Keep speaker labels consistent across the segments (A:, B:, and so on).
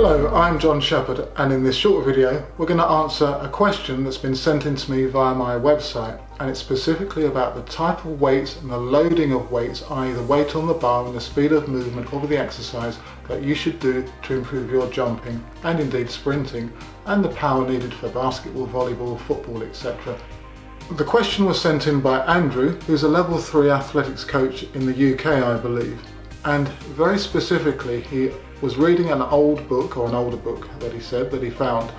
A: Hello, I'm John Shepherd, and in this short video we're going to answer a question that's been sent in to me via my website, and it's specifically about the type of weights and the loading of weights, i.e. the weight on the bar and the speed of movement over the exercise that you should do to improve your jumping and indeed sprinting, and the power needed for basketball, volleyball, football, etc. The question was sent in by Andrew, who's a level 3 athletics coach in the UK, I believe, and very specifically he was reading an old book, or an older book that he said that he found,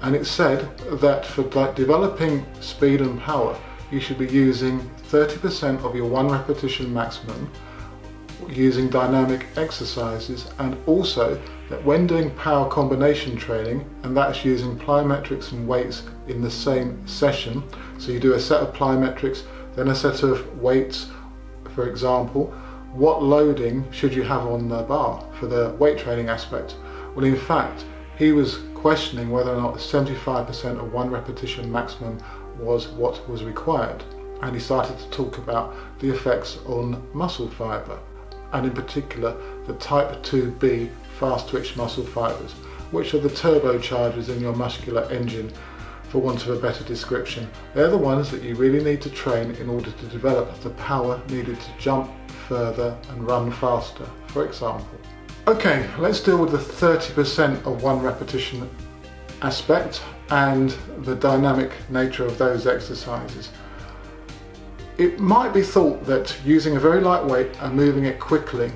A: and it said that for developing speed and power you should be using 30% of your 1 repetition maximum using dynamic exercises, and also that when doing power combination training, and that's using plyometrics and weights in the same session, so you do a set of plyometrics then a set of weights, for example, what loading should you have on the bar for the weight training aspect? Well, in fact, he was questioning whether or not 75% of 1 repetition maximum was what was required, and he started to talk about the effects on muscle fibre, and in particular the type 2B fast twitch muscle fibres, which are the turbochargers in your muscular engine, for want of a better description. They're the ones that you really need to train in order to develop the power needed to jump further and run faster, for example. Okay, let's deal with the 30% of 1 repetition aspect and the dynamic nature of those exercises. It might be thought that using a very light weight and moving it quickly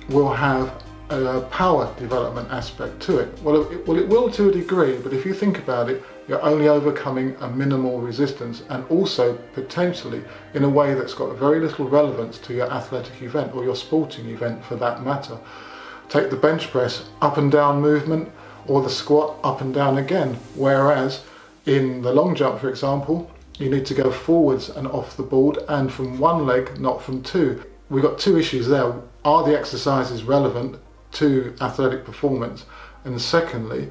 A: will have a power development aspect to it. Well, it will to a degree, but if you think about it, you're only overcoming a minimal resistance, and also potentially in a way that's got very little relevance to your athletic event or your sporting event for that matter. Take the bench press up and down movement, or the squat up and down again, whereas in the long jump, for example, you need to go forwards and off the board and from one leg, not from two. We've got two issues there. Are the exercises relevant to athletic performance? And secondly,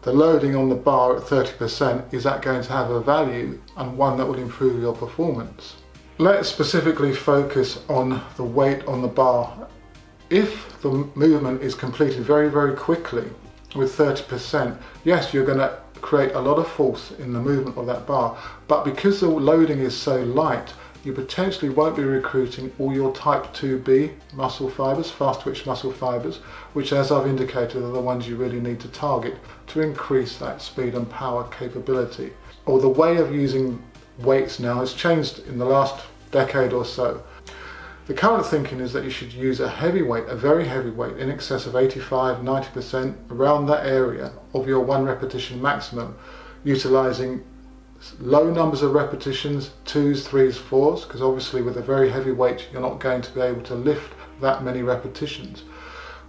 A: the loading on the bar at 30%, is that going to have a value and one that will improve your performance? Let's specifically focus on the weight on the bar. If the movement is completed very, very quickly with 30%, yes, you're going to create a lot of force in the movement of that bar, but because the loading is so light, you potentially won't be recruiting all your type 2B muscle fibres, fast twitch muscle fibres, which, as I've indicated, are the ones you really need to target to increase that speed and power capability. Or the way of using weights now has changed in the last decade or so. The current thinking is that you should use a heavy weight, a very heavy weight, in excess of 85–90%, around that area of your 1 repetition maximum, utilising low numbers of repetitions, 2s, 3s, 4s, because obviously with a very heavy weight you're not going to be able to lift that many repetitions,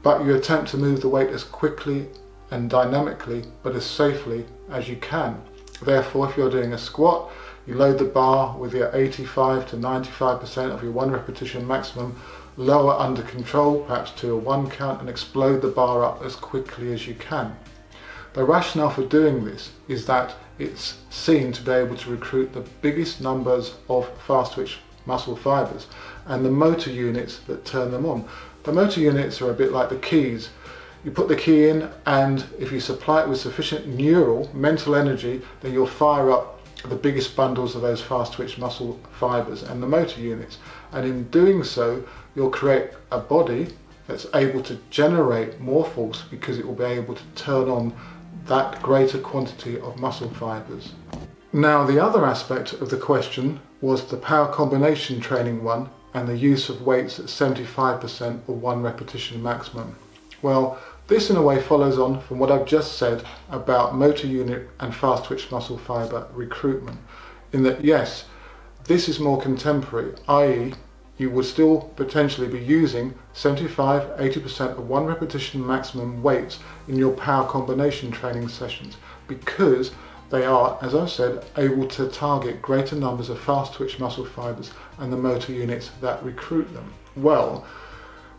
A: but you attempt to move the weight as quickly and dynamically but as safely as you can. Therefore, if you're doing a squat, you load the bar with your 85–95% of your 1 repetition maximum, lower under control, perhaps to a 1 count, and explode the bar up as quickly as you can. The rationale for doing this is that it's seen to be able to recruit the biggest numbers of fast twitch muscle fibres and the motor units that turn them on. The motor units are a bit like the keys. You put the key in, and if you supply it with sufficient neural, mental energy, then you'll fire up the biggest bundles of those fast twitch muscle fibres and the motor units, and in doing so you'll create a body that's able to generate more force because it will be able to turn on that greater quantity of muscle fibres. Now, the other aspect of the question was the power combination training one, and the use of weights at 75% of 1 repetition maximum. Well, this in a way follows on from what I've just said about motor unit and fast twitch muscle fibre recruitment, in that yes, this is more contemporary, i.e. you would still potentially be using 75–80% of 1 repetition maximum weights in your power combination training sessions, because they are, as I've said, able to target greater numbers of fast twitch muscle fibres and the motor units that recruit them. Well,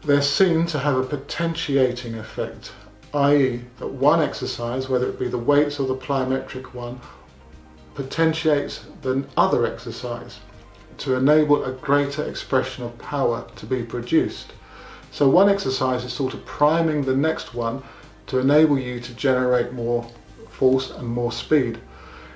A: they're seen to have a potentiating effect, i.e. that one exercise, whether it be the weights or the plyometric one, potentiates the other exercise to enable a greater expression of power to be produced. So one exercise is sort of priming the next one to enable you to generate more force and more speed.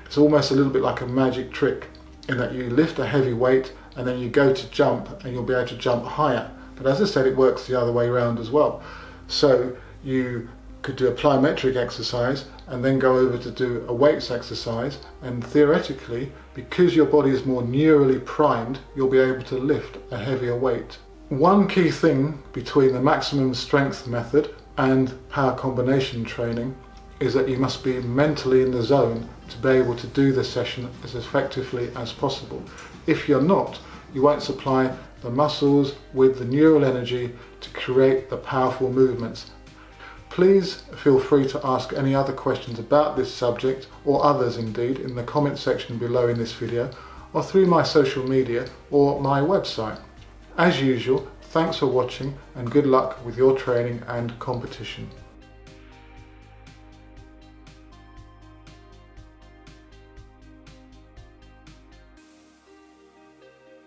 A: It's almost a little bit like a magic trick in that you lift a heavy weight and then you go to jump and you'll be able to jump higher. But as I said, it works the other way around as well. So you could do a plyometric exercise and then go over to do a weights exercise, and theoretically, because your body is more neurally primed, you'll be able to lift a heavier weight. One key thing between the maximum strength method and power combination training is that you must be mentally in the zone to be able to do the session as effectively as possible. If you're not, you won't supply the muscles with the neural energy to create the powerful movements. Please feel free to ask any other questions about this subject, or others indeed, in the comment section below in this video, or through my social media or my website. As usual, thanks for watching and good luck with your training and competition.